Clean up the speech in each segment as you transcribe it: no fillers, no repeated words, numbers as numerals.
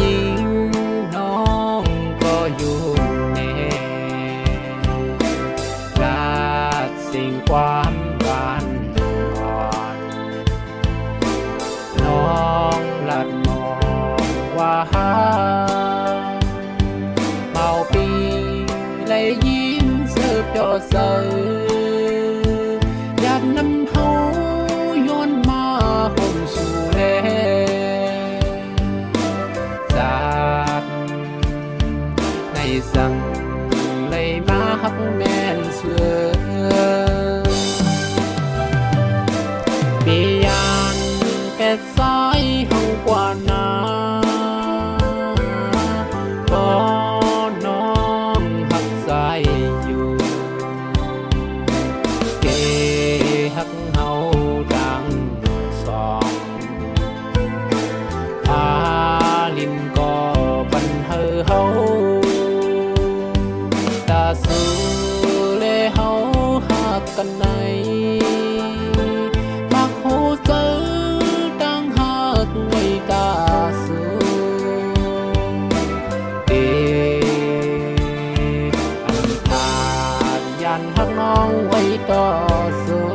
ยิ่งน้องก็อยู่แน่ลาดสิ่งความหวานอ่อนน้องหลัดมองว่าเมาปีเลยยิ้มเสิร์ฟจอเสือยามน้ำเฮาย้อนมาห่มสู่แลจากในสั่งเลยมาฮักแม่นเสือปียานแก่สายเฮากว่านาก็น้องหักสายอยู่เกหักเฮาดังสองพาลิมก็บันเฮอเฮาตาสูเลเฮาหักกันในมักหูเจอดังหักไว้ตาสูเดอันขาดยันหักน้องไว้ต่อสู้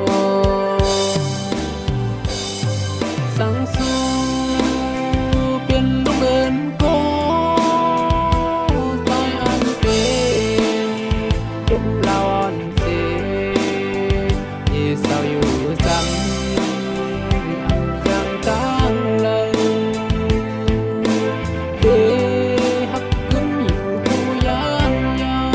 สังสู้เปลี่ยนลูกเอินก็ตายอันเป็นดุมลาอ่อนเสียที่เศร้าอยู่จำยังตั้งเลยเดหักขึ้นอยู่ผู้ยันยาว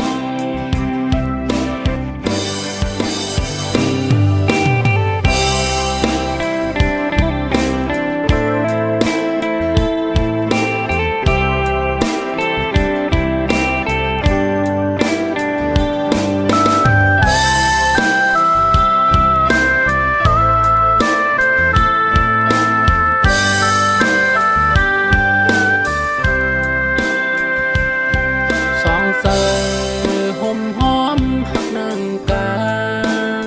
สองเสยห่มหอมหักนั่งกั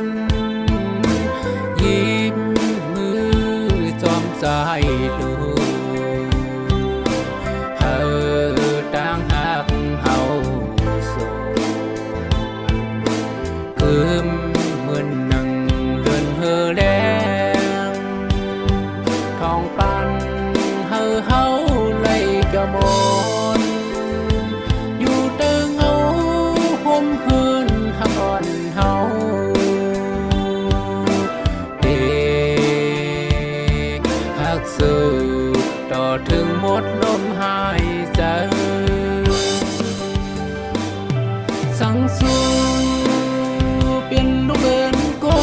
นยิ้มมือจอมใจดูเฮอต่างหักเฮาสูคืมเหมือนนั่งเลื่อนเฮอแดงทองปันเฮอเฮาเลยกระมนอยู่เติงเอาห่มคืนหักอ่อนเฮาเดหักสื่อต่อถึงหมดลมหายใจสังสู้เปลี่ยนลูกเอินก็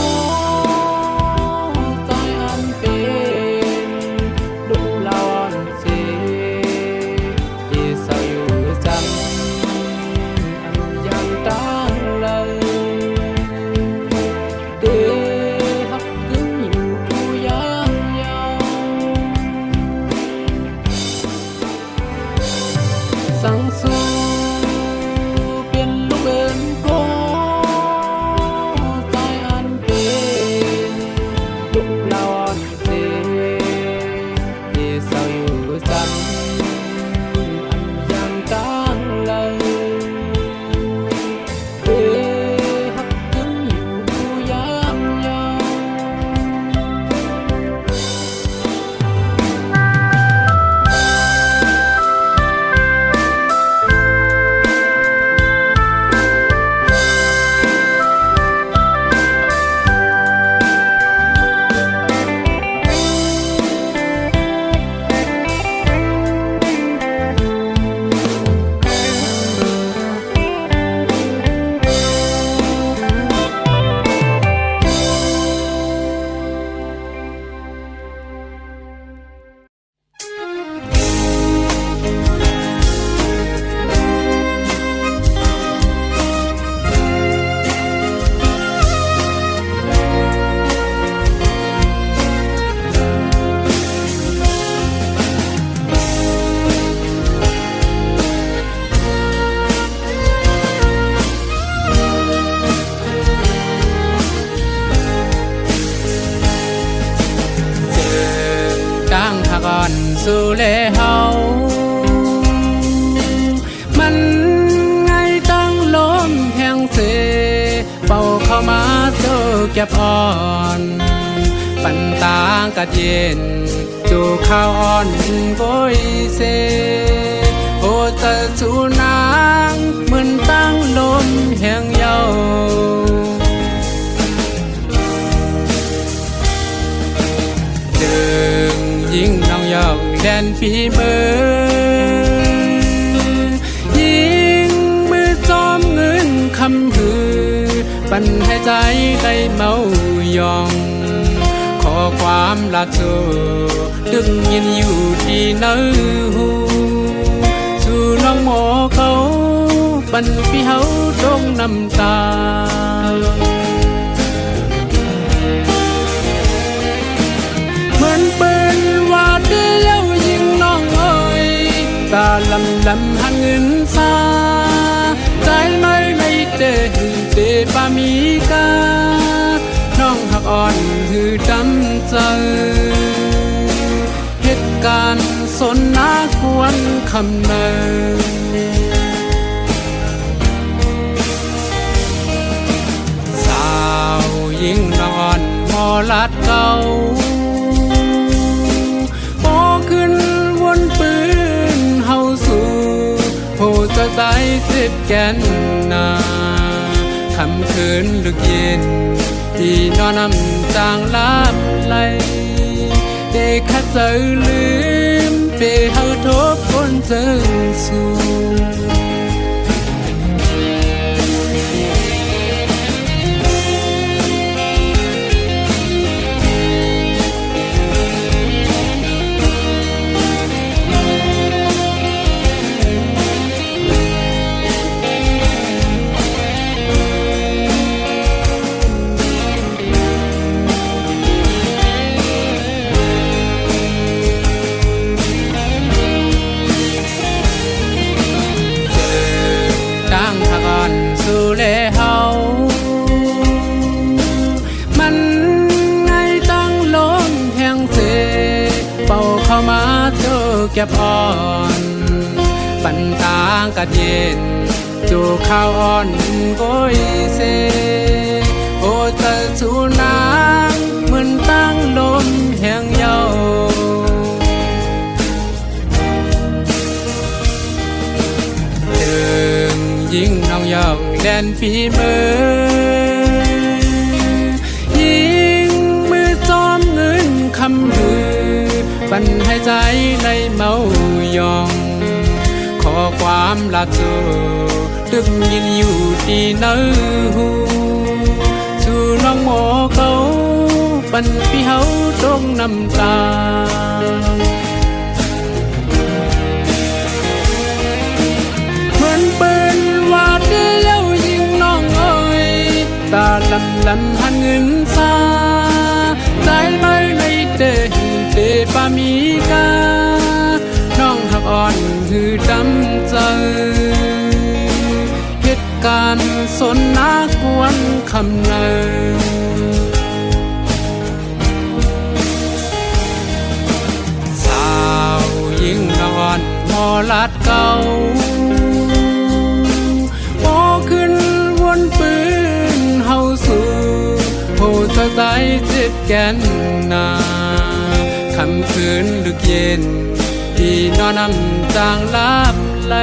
ตายอันเป็นดุมลาอ่อนเสียที่เศร้าอยู่จำอันยังตั้งเลยเดหักขึ้นอยู่ผู้ยันยาวสังสู้เปลี่ยนลูกเอินก็ตายอันเป็นดุมลาอ่อนเสียที่เศร้าอยู่จำอันยังตั้งเลยเดหักขึ้นอยู่ผู้ยันยาว เ จ้างทากอ่อนสู่เลเฮามันไงตั้งลมแห่งเสเป่าเข้ามาเจอเก็บอ่อนปันตางกัดเย็นจูข้าวอ่อนก้อยเสโอจะสูนางเหมือนตั้งลมแห่งเยายิ่งน้องยอกแดนฝีมือยิ่งมือจอมเงินคำหือปันให้ใจได้เมายองขอความรักสู้ดึงยินอยู่ที่เนื้อหูสู่น้องหมอเขาปันพี่เขาตรงน้ำตาเหมือนปืนว่าเดียวยิงน้องเอ้ยตาลำหันเงินซาใจไม่ในเตเตปามีกาน้องหักอ่อนคือจำใจเหตุการณ์สนนาควรคำเนยสาวยิ่งนอนมอลัดเก่าขึ้นวนปืนเฮาสู่โหจะใจสิบแกนนาคำคืนลึกเย็นที่นอนนำจางลาบไหลเด็กขัดใจลืมไปเฮาทบคนเจอสู่สู่เลเฮามันไงตั้งลมแห่งเสเป่าเข้ามาเจอเก็บอ่อนปันตางกัดเย็นจูข้าวอ่อนก้อยเสโอจะสูนางเหมือนตั้งลมแห่งเยายิ่งน้องยอกแดนฝีมือยิ่งมือจอมเงินคำหือปันให้ใจได้เมายองขอความรักสู้ดึงยินอยู่ที่เนื้อหูสู่น้องหมอเขาปันพี่เขาตรงน้ำตาตาลำหันเงินซาใจไม่ในเตเตปามีกาน้องหักอ่อนคือจำใจเหตุการณ์สนนาควรคำเนยสาวยิ่งนอนมอลัดเก่าขึ้นวนปืนเฮาสู่โหจะใจเจ็บแกนนาคำคืนลึกเย็นที่นอนนำจางลาบไหล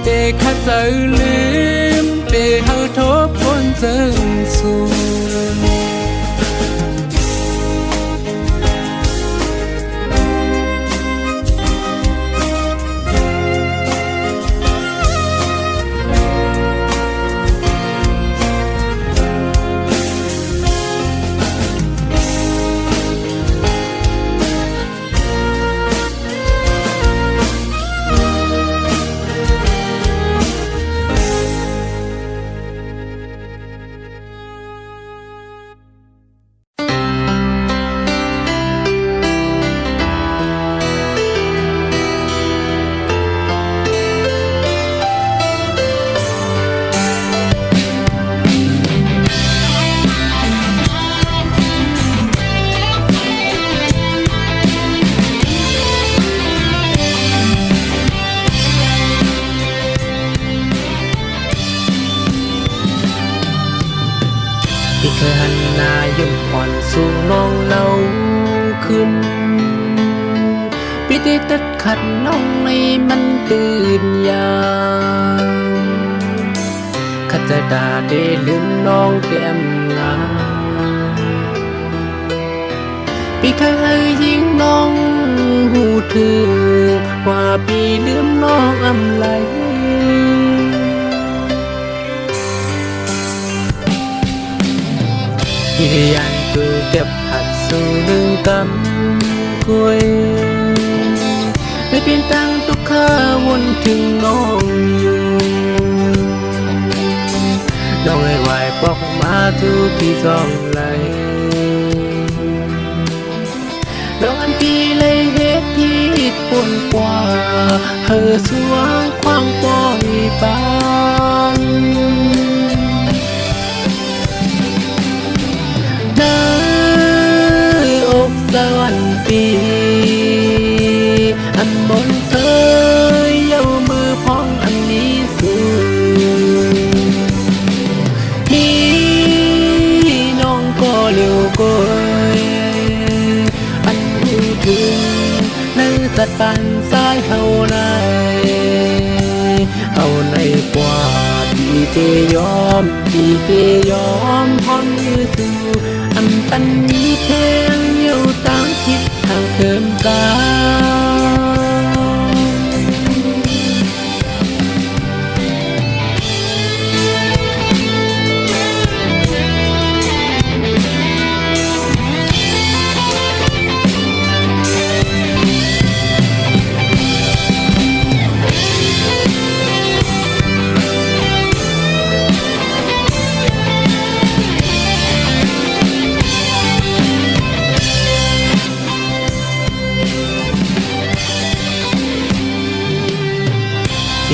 เด็กขัดใจลืมไปเฮาทบคนเจอสู่ นายิ้มอ่อนสู่น้องเล่าขึ้นพิธีตัดขัดน้องในมันตื่นยามขัดใจดาได้ลืมน้องเต็มงานพี่เคยยิงน้องหูถึงว่าพี่ลืมน้องอำไลยันคือเก็บหัดสู่หนึ่งกำกุยไม่เปลี่ยนตั้งทุกข้าวนถึงน้องอยู่น้องไอ้ไหวปอกมาทุกที่สองไหลน้องอันพี่เลยเหตุที่ปนกว่าเธอสวงความปล่อยปานอกสวรรค์ปีอันบนเธอเย้ามือพองอันนี้สูนี่น้องก็เร็วก้อยอันหูถึงในสัตว์ปันสายเฮาในเอาในกว่าที่เจยอมที่เจยอมพร้อมยืดสู่อันปันนี้แทงอยู่ต่างทิศทางเทิมกา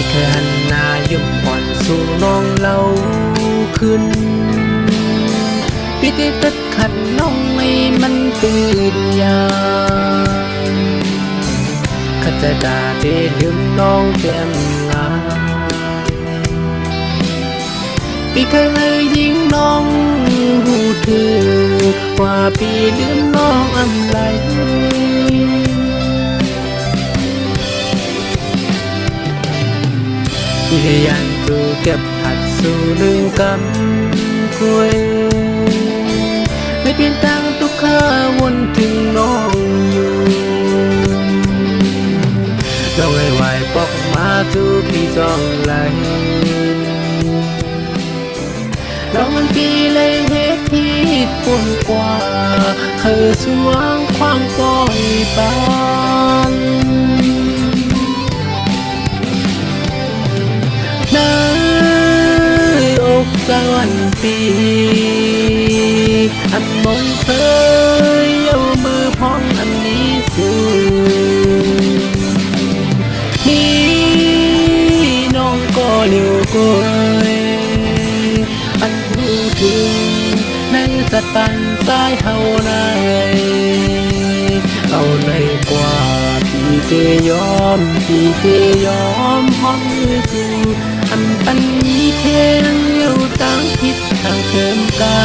ที่เคยหันหน้ายิ้มอ่อนสู่น้องเล่าขึ้นพิธีตัดขัดน้องไม่มันตื่นยามขัดใจดาได้ลืมน้องเต็มงานพี่เคยยิงน้องหูถึงว่าพี่ลืมน้องอำไลยันตูเก็บหัดสู่หนึ่งกำกุยไม่เปลี่ยนตั้งทุกข้าวนถึงน้องอยู่น้องไอ้ไหวปอกมาทุกที่สองไหลน้องมันปีเลยเหตุที่ปนกว่าเธอสวงความปล่อยปานอกสวรรค์ปีอันบนเธอเย้ามือพองอันนี้สูนี่น้องก็เร็วก้อยอันหูถึงในสัตว์ปันสายเฮาในเอาในกว่าที่เจยอมที่เจยอมพร้อมมือสู่อันปันนี้เทงอยู่ต่างทิศทางเทิมกา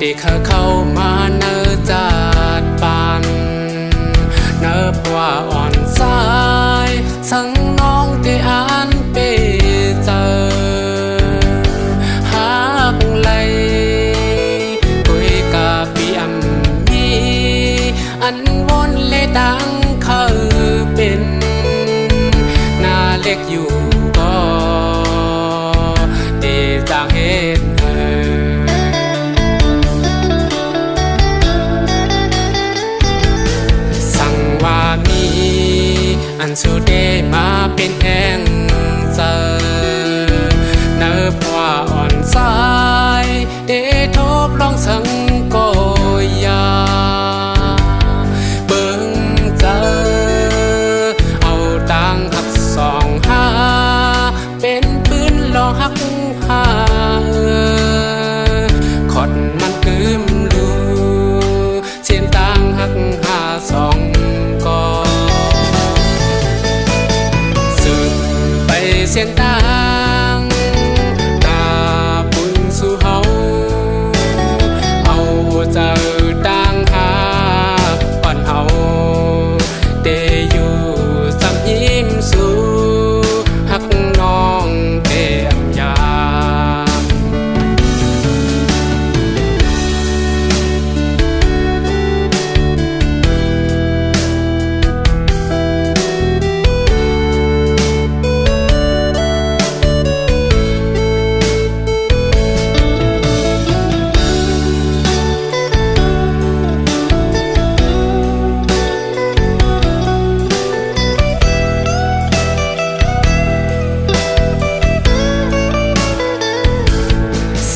ที่เคยเข้ามาเนื้อจาดปันเนื้อเพราะว่าอ่อนสายสังน้องที่อ่านไปเจอหาก อันวนเลยดังเขาเป็นหน้าเล็กอยู่ก็เดจางเห็นสั่งว่ามีอันสุดเดมาเป็นแห่งเจอเนิบว่าอ่อนสายเดทบลองสังก็ยาเบิ่งเจอเอาตังหักสองหาเป็นปืนลองหักหาขอดมันกึมลูเสียนตังหักหาสองก็สืบไปเสียนตังตาปุ่นสู่เฮาเอาเจอตังหาอ่อนเฮาเดอยู่สำยิ้มสู่หักน้องเต็มยาม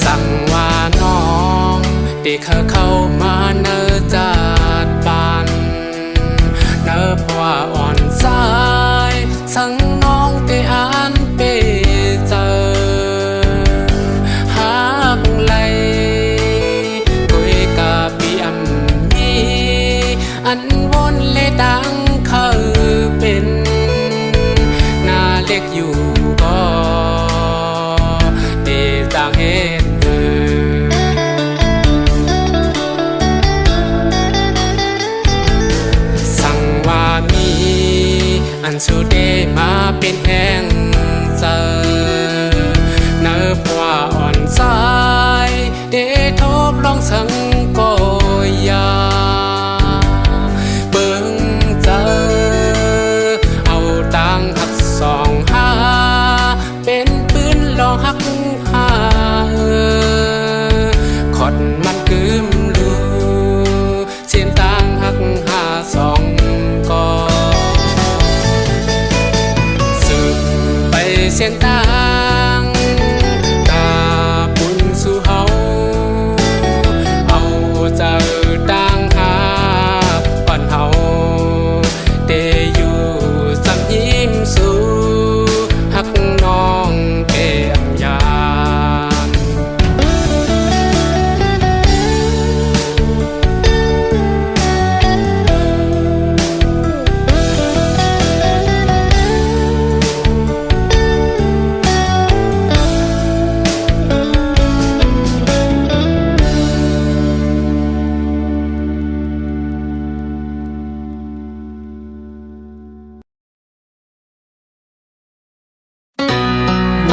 สั่งว่าน้องเด็กเข้ามาเนอจาดบานเนอเพราะว่าอ่อนสายสั่งน้องเตอ่านเปเจอหักไหลกุยกาปีอัมมีอันวนเลยดังเขาเป็นหน้าเล็กอยู่ก็เดจางเห็นสั่งว่ามีอันสุดเดมาเป็นแห่งเจอเนิบว่าอ่อนสายเดทบลองสังก็ยาเบิ่งเจอเอาตังหักสองหาเป็นปืนลองหักหาขอดมันกึมลูเสียนตังหักหาสองก็สืบไปเสียนตังตาปุ่นสู่เฮาเอาเจอตังหาอ่อนเฮาเดอยู่สำยิ้มสู่หักน้องเต็มยาม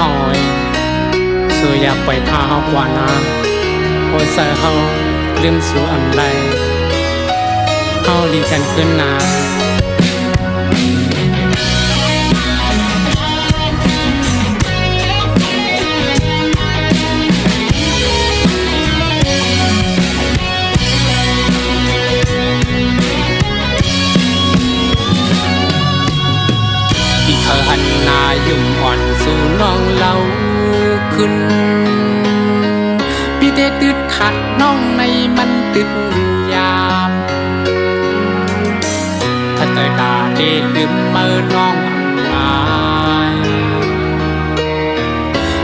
น้อยสุอยากไปพาเฮากว่านาโอ้ยใส่เฮาลืมสู่อำไรเฮาดีกันขึ้นนา ที่เธอหันหน้ายุ่มอ่อนสู่น้องเล่าขึ้นพี่เดตึดขัดน้องในมันตึดยามถ้าเธอตาเดลืมเมื่อน้องอาย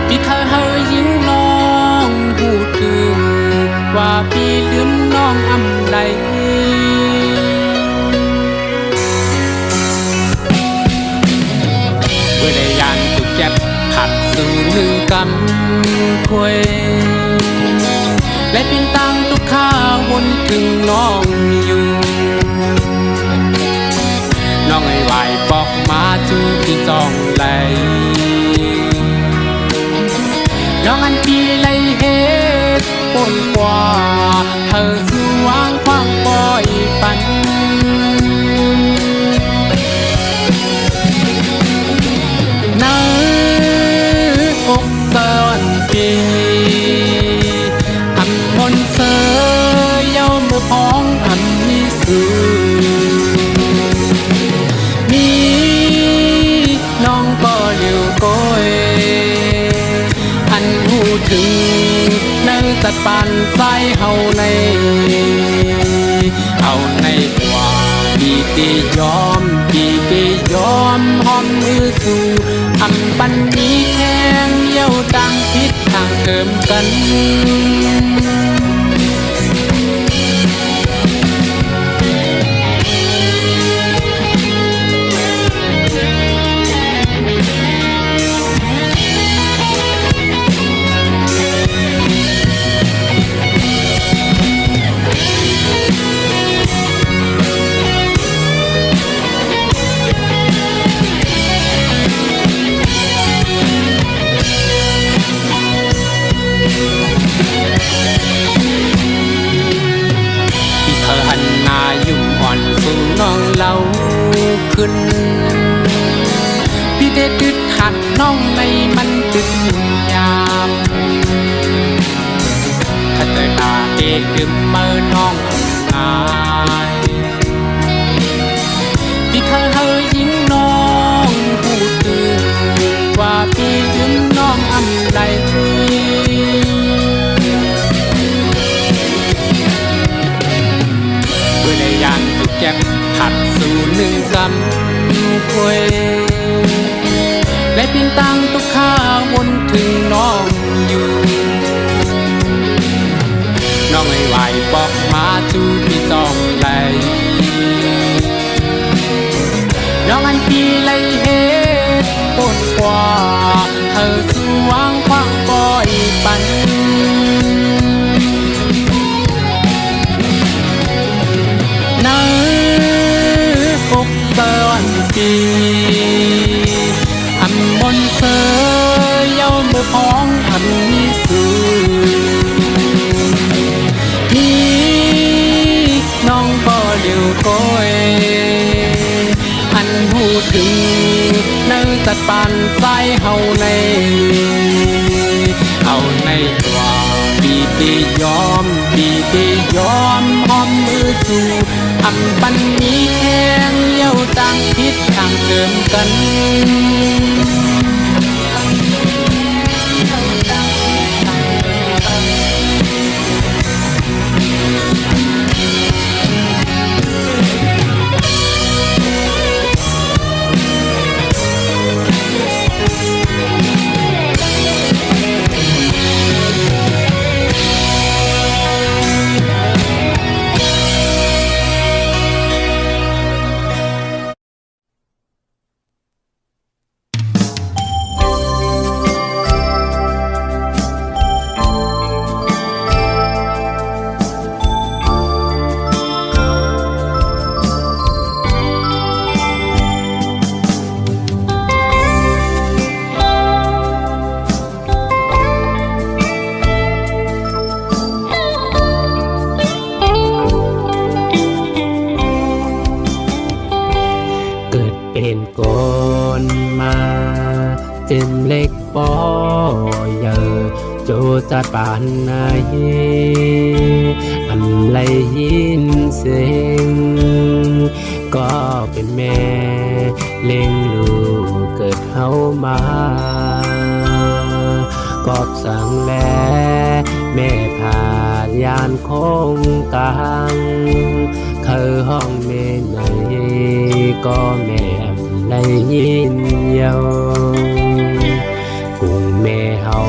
พี่เคยเฮยยิงน้องหูถึงว่าพี่ลืมน้องอำใดเมื่อได้ยานถูกเจ็บผัดสู่หนึ่งกำควยและเป็นตังทุกข้าวนถึงน้องอยู่น้องไอ้วายบอกมาจูที่จองไหลน้องอันปีไหลเฮ็ดปนกว่าเธอสู่วางควางปล่อยปัน นาอกเกินปีอันมนเสยเย้ามือพ้องอันมีสื่อมีน้องก็เลี้ยวก้อยอันหูถึงในตัดปานสายเฮาในเอาในกว่าปีปียอมปีปียอมหอมมือสู่อำปันนี้แข้งเย้าดังพิษทางเกิมกันน้องเล่าขึ้นพี่ได้ดึดหักน้องในมันดึกยามถ้าเจอตาเอกดื่มเมื่อน้องอายพี่เคยเฮยยิงน้องพูดถึงว่าพี่ยืมน้องอำใดเพื่อได้ยันตุกแก็บหัดสู่หนึ่งกำควยและเพียงตั้งตุกข้าวนถึงน้องอยู่น้องไอ้ไหวบอกมาจูพี่จองไหลน้องอันพี่ไหลเหตุปนกว่าเธอสวงคว้างปล่อยปันอกเกินปีอันมนเสยเย้ามือพ้องอันมีสื่อนี่น้องก็เลี้ยวก้อยอันหูถึงในตัดปานสายเฮาในเอาในตัวปีปียอมปีปียอมหอมมือสู่อำปันนี้แข้งเย้าดังพิษทางเกิมกัน เล็กปอเยอโจจัดปานนายอันไรยินเสียงก็เป็นแม่เลี้ยงลูกเกิดเฮามากอบสั่งแลแม่ผายานคงกลางคือห้องแม่ไหนก็แม่ได้ยินเยากุ้งแม่เฮา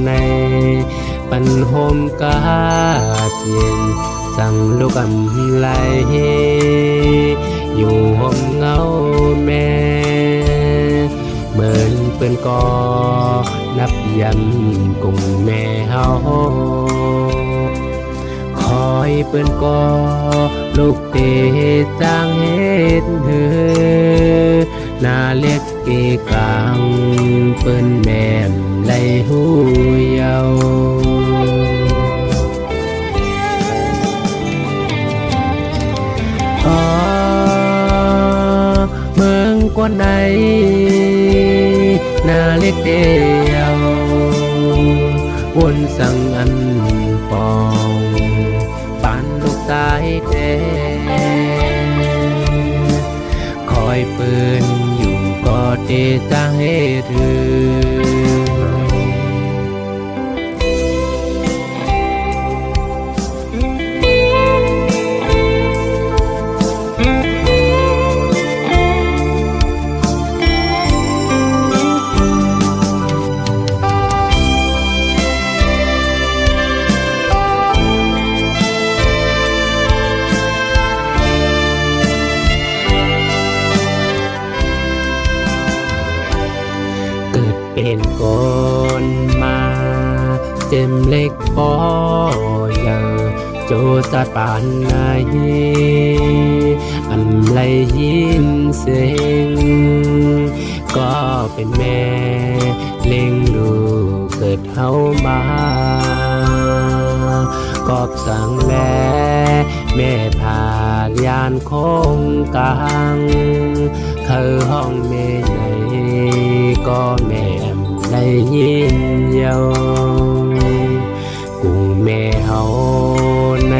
ในปันโฮมกาเทียนสั่งลูกกำไรอยู่ห้องเงาแม่เหมือนเปิ้นก็นับยันกุ้งแม่เฮาคอยเปิ้นก็ลูกเตจางเฮ็ดเหือนาเล็กเกกลางเปิ้นแม่มไล่หูเยา อ๋อเมืองกว่าไหนนาเล็กเดียววนสั่งอันปองปานลูกสายแดงคอยปืนอยู่ก็เดจะให้ถือเป็นก่อนมาเจ็มเล็กบ่เยอโจจัดปานไหนอันไรยินเสียงก็เป็นแม่เลี้ยงลูกเกิดเฮามากอบสังแลแม่ผากยานคงกลางคือห้องแม่ใหญ่ก็แม่ได้ยินเยากุ้งแม่เฮาใน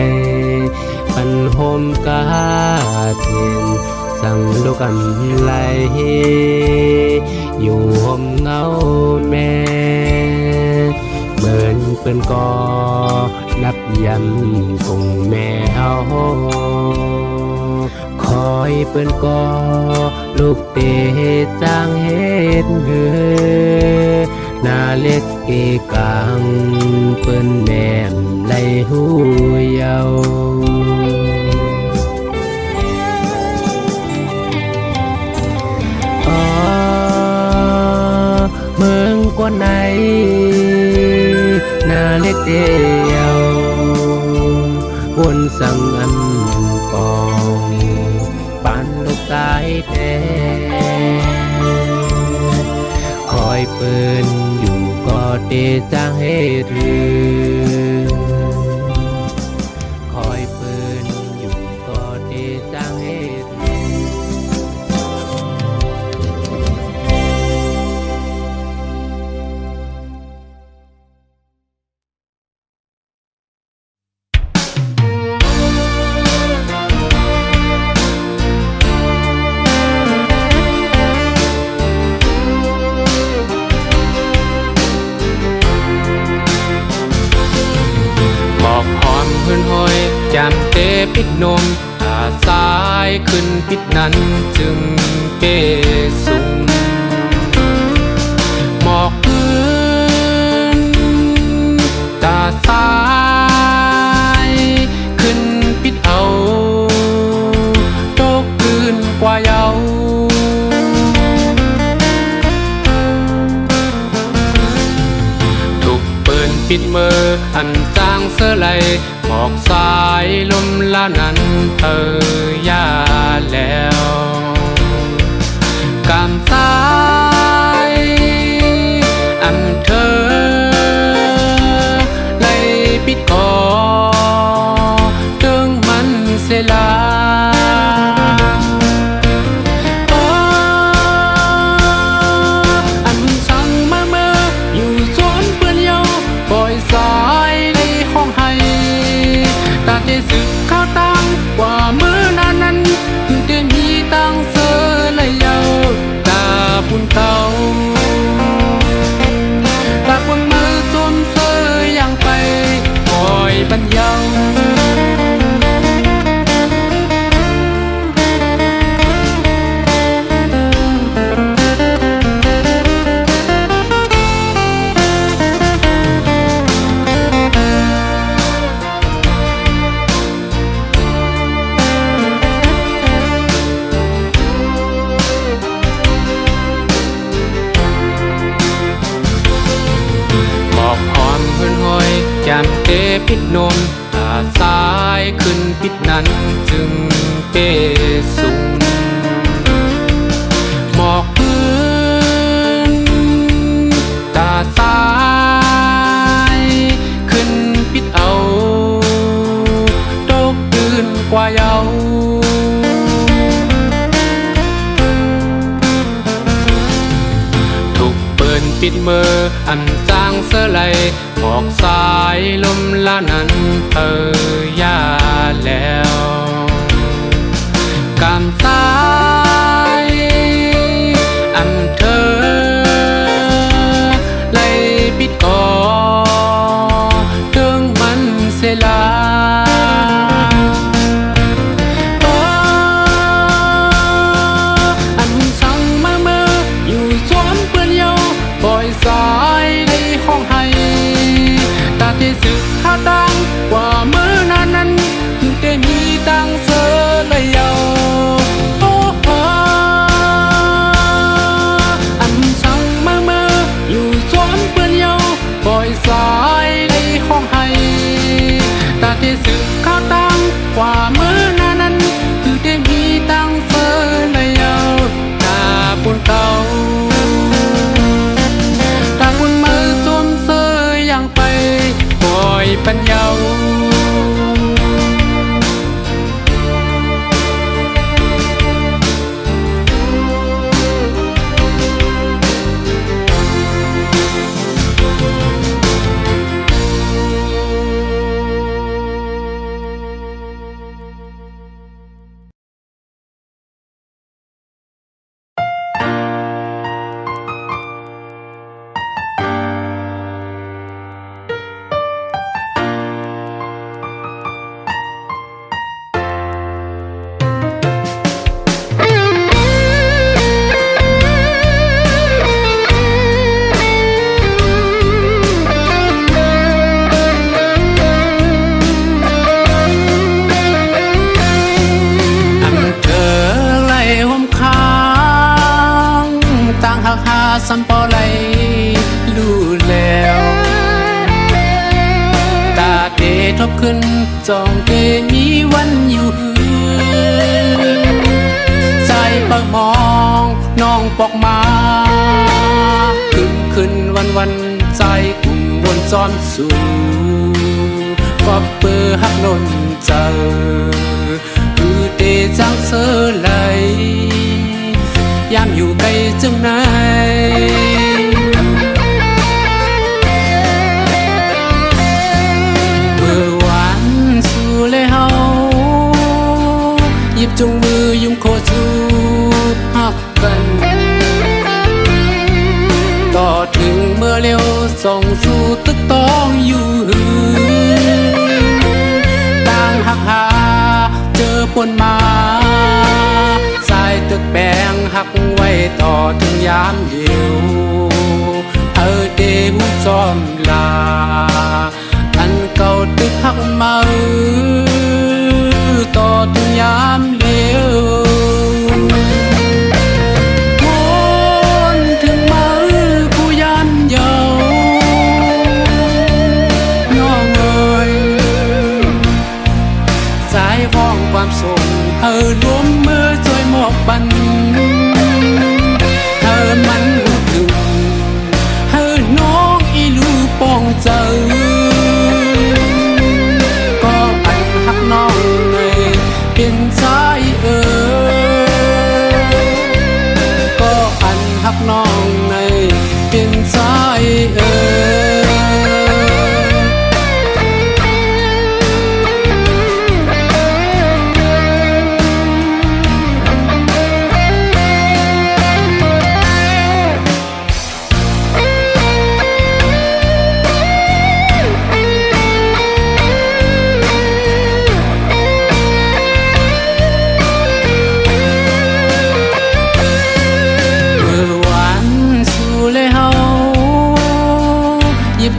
ปันโฮมกาเทียนสั่งลูกกำไลอยู่ห่มเงาแม่เหมือนเป็นกอนับยันกุ้งแม่เฮาคอยเปิ้นก็ลูกเตจางเฮ็ดเหือนาเล็กเกกังเปิ้นแนมไหลหูเยาอ๋อเมืองกว่าไหนนาเล็กเดียววนสั่งอันปองปานลูกสายแดงคอยปืนอยู่ก็เดจะให้ถือคอยปืนอยู่ก็เดจะให้ถือพื้นหอยจามเตปิดนมตาซ้ายขึ้นปิดนั้นจึงเปสูงหมอกพื้นตาซ้ายขึ้นปิดเอาโตคืนกว่าเยาถูกปืนปิดมืออันจางเสื้อไหลหมอกสายลมละนั้นยาแล้วกำสายอันเธอไล่ปิดคอถึงมันเสลาอันสั่งมาเมื่ออยู่สวนเปื้อนเยาปล่อยสายในห้องให้ตาได้สึกข้าวตังกว่ามือนั้นถึงได้มีตังเสือเลยเยาตาปุ่นเก่าตาปุ่นมือจนเสือยังไปคอยบรรเยาจามเตปิดนมตาซ้ายขึ้นปิดนั้นจึงเปสูงหมอกพื้นตาซ้ายขึ้นปิดเอาตกตื่นกว่าเยา ปิดมืออันจางเสื้อไหลออกสายลมละนั้นยาแล้วการสายอันเธอไล่ปิดก่อถึงมันเสียลาสายในห้องให้ตาที่สึกข้าดังกว่ามือนั้นถึงได้มีตังเสือเลยเยาโอ้โหอันสั่งมืออยู่สวนเปื้อนเยาปล่อยสายในห้องให้ตาที่สึกข้าดังกว่ามือนั้นถึงได้มีตังเสือเลยเยาตาปุ่นเก่าปัญญาสัมปอไหลรู้แล้วตาเตทบขึ้นจองเตมีวันอยู่ใจเปิงมองน้องปอกมาขึ้นวันใจกุ้งวนซ้อนสู่ก็เปื้อหักนนเจอคือเตจังเสือไหลยามอยู่ไกลจึงไหนเมื่อวานสู่เลยเฮาหยิบจงมือยุ่งโคจูหักกันต่อถึงเมื่อเร็วส่องสู่ตึกต้องอยู่ต่างหักหาเจอปนมาสายตึกแบงหักไว้ต่อถึงยามเดียวเดหูจอมลาอันเก่าตึกหักมาต่อถึงยามเดียววนถึงมาผู้ยันเยาน้องเอ๋ยสายห้องความทรงรวมมือช่วยหมอกบันมันหูถึงน้องอีลูป้องเจอก็อันหักน้องไงเป็นสายก็อันหักน้องไงเป็นสาย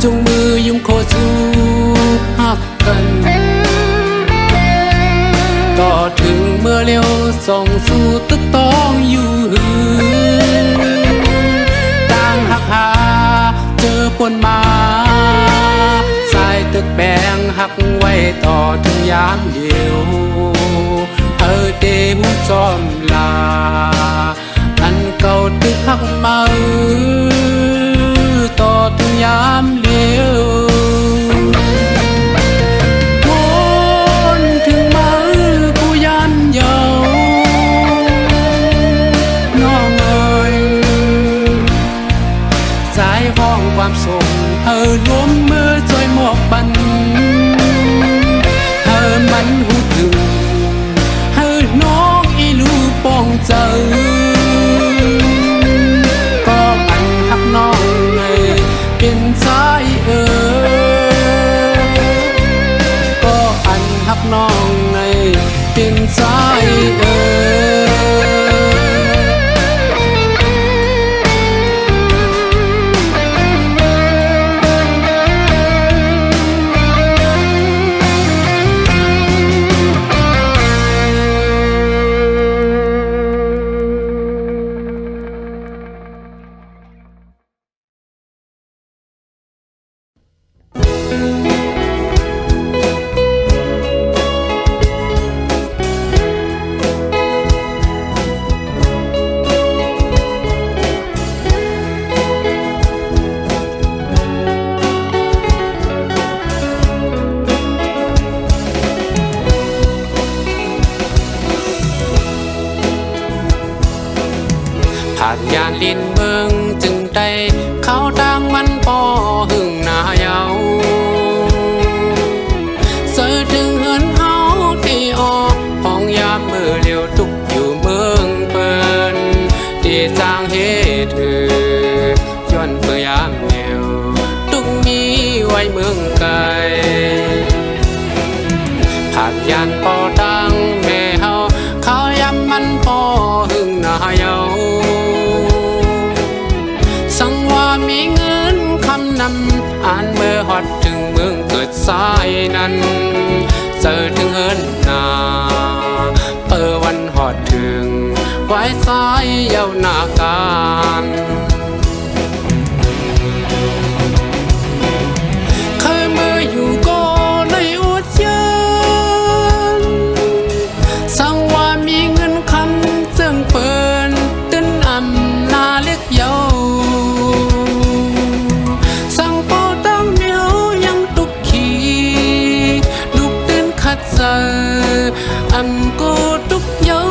จงมือยุ่งโคจูหักกันต่อถึงเมื่อเร็วส่องสู่ตึกต้องอยู่ต่างหักหาเจอปนมาสายตึกแบงหักไว้ต่อถึงยามเดียวเดหูจอมลาอันเก่าตึกหักมาต่อถึงยามเลี้ยววนถึงมาผู้ยันเยาน้องเอ๋ยสาย เป็นสายผ่านยานลินเมืองจึงได้เข้าทางมันปอหึงหนาเยาเสยถึงเฮือนเฮาที่ออกห้องยามมือเลี้ยวทุกอยู่เมืองเปิ้นที่สร้างเหตุถือย้อนเพื่อยามเหนียวทุกมีไว้เมืองไกลผ่านยานปอดังแม่เฮาเขายามมันปอหึงหนาเยาสังว่ามีเงินคำนำอ่านเมื่อฮอดถึงเมืองเกิดสายนั้นเจอถึงเฮินนาเปิดวันฮอดถึงไว้สายเยาวนาการเคยเมื่ออยู่ก็เลยอดยันสังว่ามีเงินคำซึ่งเปินตึ้นอำนาเล็กเยาอำกูทุกเยา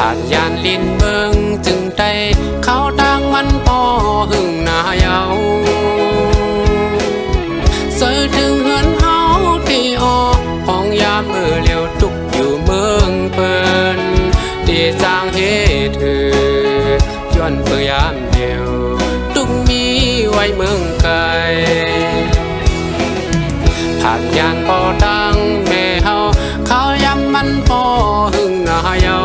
ผ่านยานลินเมืองจึงได้เข้าทางมันปอหึงหนาเยาเสยถึงเฮือนเฮาที่ออกห้องยามมือเลี้ยวทุกอยู่เมืองเปิ้นที่สร้างเหตุถือย้อนเพื่อยามเดียวทุกมีไว้เมืองไกลผ่านยานปอดังแม่เฮาเขายามมันปอหึงหนาเยา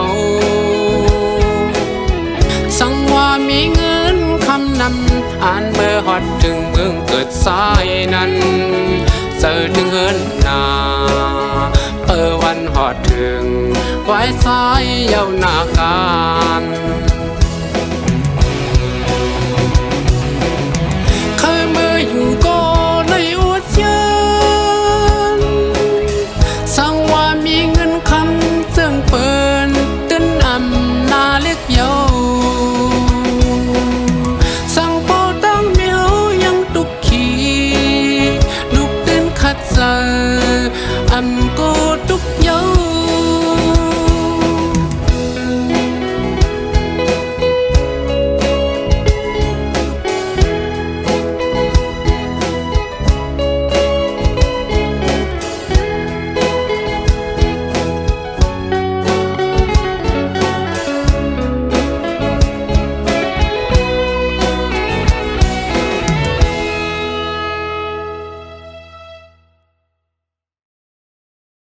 สังว่ามีเงินคำนำอ่านเมื่อฮอดถึงเมืองเกิดสายนั้นเจอถึงเฮินนาเปิดวันฮอดถึงไว้สายเยาวนาการ